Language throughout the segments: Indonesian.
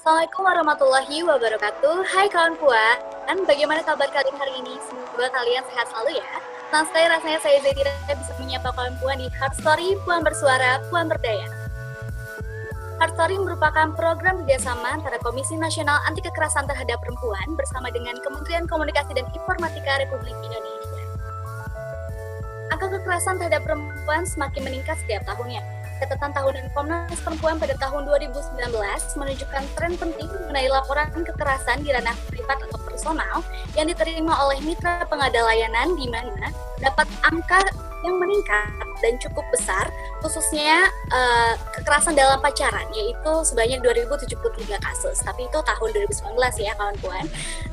Assalamualaikum warahmatullahi wabarakatuh. Hai kawan puan, bagaimana kabar kalian hari ini? Semoga kalian sehat selalu ya. Senang sekali rasanya saya Zaitira bisa menyapa kawan puan di Heart Story, Puan Bersuara, Puan Berdaya. Heart Story merupakan program kerjasama antara Komisi Nasional Anti Kekerasan Terhadap Perempuan bersama dengan Kementerian Komunikasi dan Informatika Republik Indonesia. Angka kekerasan terhadap perempuan semakin meningkat setiap tahunnya. Catatan tahunan Komnas Perempuan pada tahun 2019 menunjukkan tren penting mengenai laporan kekerasan di ranah privat atau personal yang diterima oleh mitra pengada layanan, di mana dapat angka yang meningkat dan cukup besar, khususnya kekerasan dalam pacaran, yaitu sebanyak 2073 kasus. Tapi itu tahun 2019 ya kawan-kawan.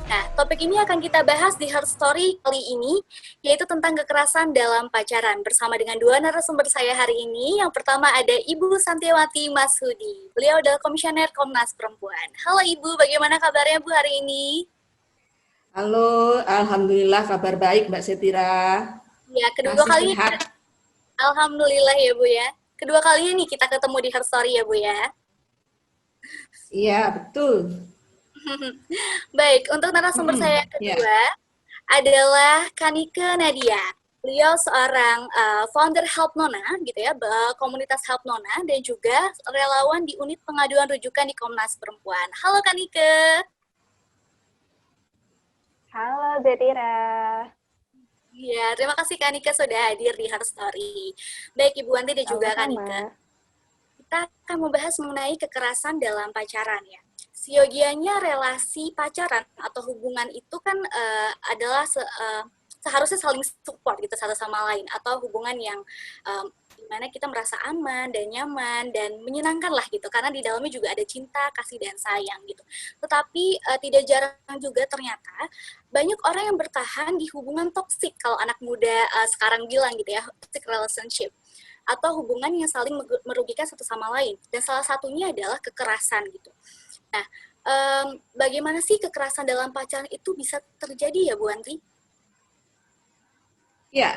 Nah, topik ini akan kita bahas di Heart Story kali ini, yaitu tentang kekerasan dalam pacaran. Bersama dengan dua narasumber saya hari ini. Yang pertama ada Ibu Santiawati Masudi. Beliau adalah Komisioner Komnas Perempuan. Halo Ibu, bagaimana kabarnya Bu hari ini? Halo, Alhamdulillah kabar baik Mbak Setira. Ya, kedua Masih kali sehat. Alhamdulillah ya Bu ya. Kedua kali ini kita ketemu di Heart Story ya Bu ya. Iya, betul. Baik, untuk narasumber saya yang Ya. kedua adalah Kanike Nadia. Beliau seorang founder Help Nona, gitu ya, komunitas Help Nona, dan juga relawan di unit pengaduan rujukan di Komnas Perempuan. Halo Kanike. Halo Zetira. Ya, terima kasih Kanike sudah hadir di Heart Story. Baik Ibu Wanti dan juga Kanike. Kita akan membahas mengenai kekerasan dalam pacaran ya. Siogianya relasi pacaran atau hubungan itu kan adalah seharusnya saling support gitu satu sama lain, atau hubungan yang dimana kita merasa aman dan nyaman dan menyenangkan lah gitu, karena di dalamnya juga ada cinta, kasih dan sayang gitu. Tetapi tidak jarang juga ternyata banyak orang yang bertahan di hubungan toksik, kalau anak muda sekarang bilang gitu ya, toxic relationship, atau hubungan yang saling merugikan satu sama lain, dan salah satunya adalah kekerasan gitu. Nah, bagaimana sih kekerasan dalam pacaran itu bisa terjadi ya Bu Anti? Ya,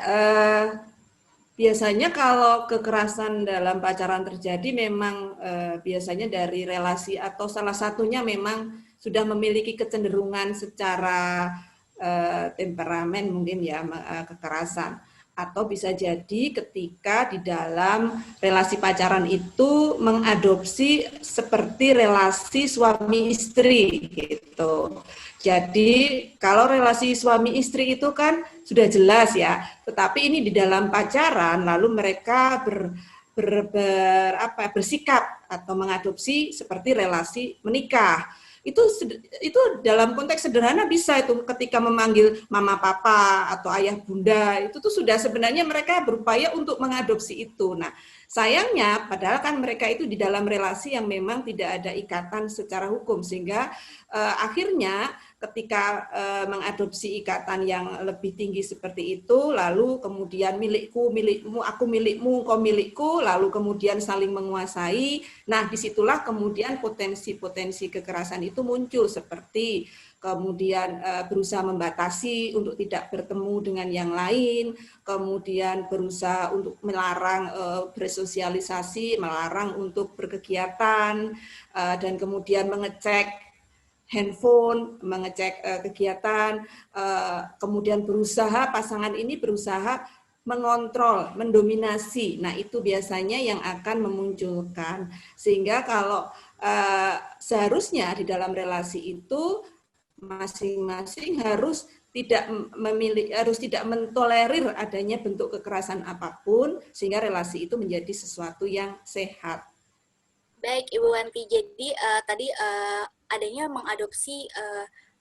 biasanya kalau kekerasan dalam pacaran terjadi memang biasanya dari relasi atau salah satunya memang sudah memiliki kecenderungan secara temperamen mungkin ya kekerasan. Atau bisa jadi ketika di dalam relasi pacaran itu mengadopsi seperti relasi suami istri gitu. Jadi kalau relasi suami istri itu kan sudah jelas ya, tetapi ini di dalam pacaran lalu mereka bersikap atau mengadopsi seperti relasi menikah. Itu dalam konteks sederhana bisa itu ketika memanggil mama papa atau ayah bunda, itu tuh sudah sebenarnya mereka berupaya untuk mengadopsi itu. Nah, sayangnya padahal kan mereka itu di dalam relasi yang memang tidak ada ikatan secara hukum, sehingga akhirnya ketika mengadopsi ikatan yang lebih tinggi seperti itu, lalu kemudian milikku, milikmu, aku milikmu, kau milikku, lalu kemudian saling menguasai. Nah, disitulah kemudian potensi-potensi kekerasan itu muncul, seperti kemudian berusaha membatasi untuk tidak bertemu dengan yang lain, kemudian berusaha untuk melarang bersosialisasi, melarang untuk berkegiatan, dan kemudian mengecek handphone, mengecek kegiatan, kemudian pasangan ini berusaha mengontrol, mendominasi. Nah, itu biasanya yang akan memunculkan. Sehingga kalau seharusnya di dalam relasi itu masing-masing harus tidak mentolerir adanya bentuk kekerasan apapun, sehingga relasi itu menjadi sesuatu yang sehat. Baik Ibu Wanti, jadi tadi adanya mengadopsi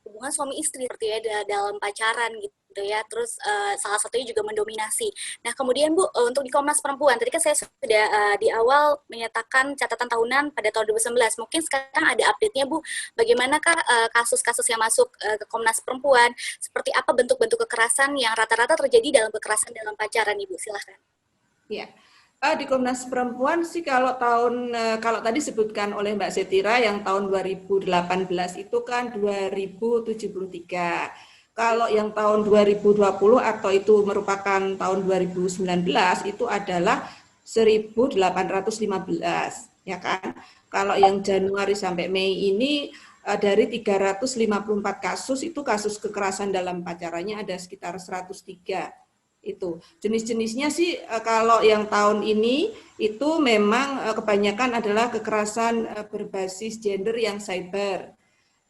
hubungan suami istri seperti ya dalam pacaran gitu ya, terus salah satunya juga mendominasi. Nah kemudian Bu, untuk di Komnas Perempuan, tadi kan saya sudah di awal menyatakan catatan tahunan pada tahun 2019, mungkin sekarang ada update-nya Bu, bagaimanakah kasus-kasus yang masuk ke Komnas Perempuan, seperti apa bentuk-bentuk kekerasan yang rata-rata terjadi dalam kekerasan dalam pacaran Ibu, silahkan. Ya. Di Komnas Perempuan sih kalau tadi sebutkan oleh Mbak Setira yang tahun 2018 itu kan 2073. Kalau yang tahun 2020 atau itu merupakan tahun 2019 itu adalah 1815. ya kan? Kalau yang Januari sampai Mei ini dari 354 kasus itu kasus kekerasan dalam pacarannya ada sekitar 103 itu. Jenis-jenisnya sih kalau yang tahun ini itu memang kebanyakan adalah kekerasan berbasis gender yang cyber.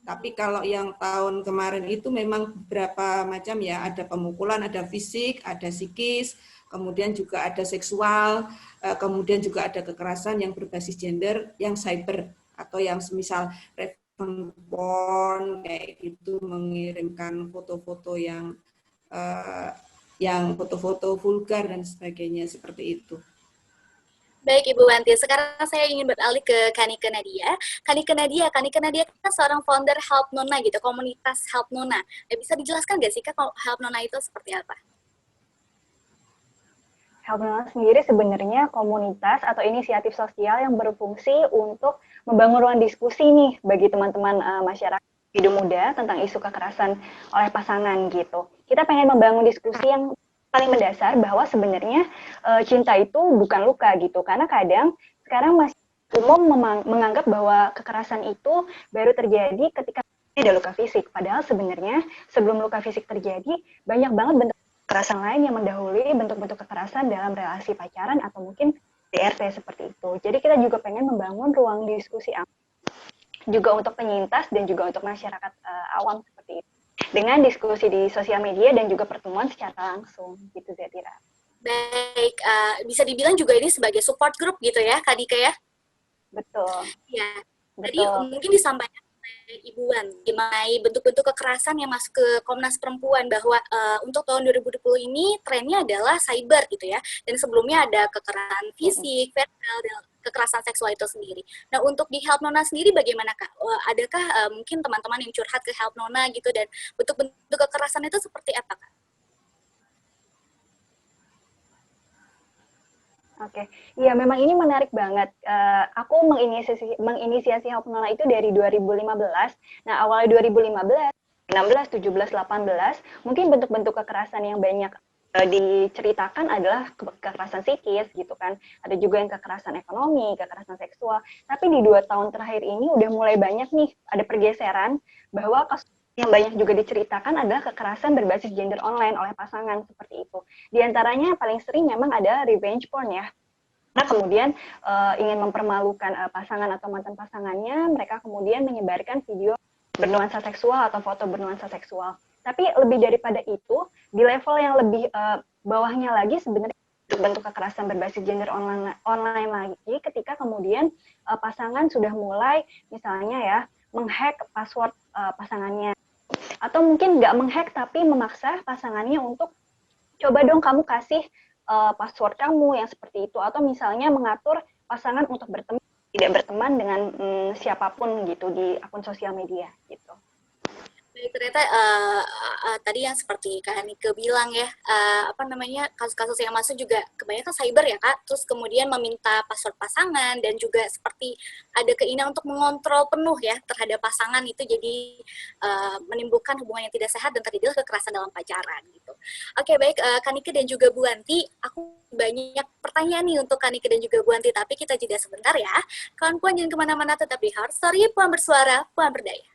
Tapi kalau yang tahun kemarin itu memang beberapa macam ya, ada pemukulan, ada fisik, ada psikis, kemudian juga ada seksual, kemudian juga ada kekerasan yang berbasis gender yang cyber atau yang semisal revenge porn kayak gitu, mengirimkan foto-foto yang foto-foto vulgar dan sebagainya seperti itu. Baik Ibu Wanti, sekarang saya ingin beralih ke Kanika Nadia. Kanika Nadia kan seorang founder Help Nona gitu, komunitas Help Nona. Bisa dijelaskan nggak sih Kak, Help Nona itu seperti apa? Help Nona sendiri sebenarnya komunitas atau inisiatif sosial yang berfungsi untuk membangun ruang diskusi nih bagi teman-teman masyarakat hidup muda tentang isu kekerasan oleh pasangan gitu. Kita pengen membangun diskusi yang paling mendasar bahwa sebenarnya cinta itu bukan luka gitu, karena kadang sekarang masih umum menganggap bahwa kekerasan itu baru terjadi ketika ada luka fisik, padahal sebenarnya sebelum luka fisik terjadi banyak banget bentuk kekerasan lain yang mendahului bentuk-bentuk kekerasan dalam relasi pacaran atau mungkin DRT seperti itu. Jadi kita juga pengen membangun ruang diskusi juga untuk penyintas dan juga untuk masyarakat awam seperti itu, dengan diskusi di sosial media dan juga pertemuan secara langsung gitu Zetira. Baik, bisa dibilang juga ini sebagai support group gitu ya Kak Dika ya? Betul. Ya, tadi Betul. mungkin disampaikan oleh Ibu Wan mengenai bentuk-bentuk kekerasan yang masuk ke Komnas Perempuan bahwa untuk tahun 2020 ini trennya adalah cyber gitu ya, dan sebelumnya ada kekerasan fisik, verbal, dan kekerasan seksual itu sendiri. Nah, untuk di Help Nona sendiri bagaimana Kak? Adakah mungkin teman-teman yang curhat ke Help Nona gitu, dan bentuk-bentuk kekerasan itu seperti apa Kak? Oke, ya memang ini menarik banget. Aku menginisiasi Help Nona itu dari 2015. Nah, awal 2015, 16, 17, 18, mungkin bentuk-bentuk kekerasan yang banyak diceritakan adalah kekerasan psikis gitu kan. Ada juga yang kekerasan ekonomi, kekerasan seksual. Tapi di 2 tahun terakhir ini udah mulai banyak nih, ada pergeseran bahwa kasus yang banyak juga diceritakan adalah kekerasan berbasis gender online oleh pasangan seperti itu. Di antaranya paling sering memang ada revenge porn ya. Nah, kemudian ingin mempermalukan pasangan atau mantan pasangannya, mereka kemudian menyebarkan video bernuansa seksual atau foto bernuansa seksual. Tapi lebih daripada itu, di level yang lebih bawahnya lagi sebenarnya bentuk kekerasan berbasis gender online lagi ketika kemudian pasangan sudah mulai misalnya ya menghack password pasangannya, atau mungkin nggak menghack tapi memaksa pasangannya untuk coba dong kamu kasih password kamu yang seperti itu, atau misalnya mengatur pasangan untuk tidak berteman dengan siapapun gitu di akun sosial media gitu. Baik, ternyata tadi yang seperti Kak Nike bilang ya, kasus-kasus yang masuk juga kebanyakan cyber ya Kak, terus kemudian meminta password pasangan dan juga seperti ada keinginan untuk mengontrol penuh ya terhadap pasangan, itu jadi menimbulkan hubungan yang tidak sehat dan terjadi kekerasan dalam pacaran gitu. Oke, baik Kak Nike dan juga Bu Wanti, aku banyak pertanyaan nih untuk Kak Nike dan juga Bu Wanti, tapi kita jeda sebentar ya. Kawan-kawan jangan kemana-mana, tetap di Heart Story, Puan Bersuara, Puan Berdaya.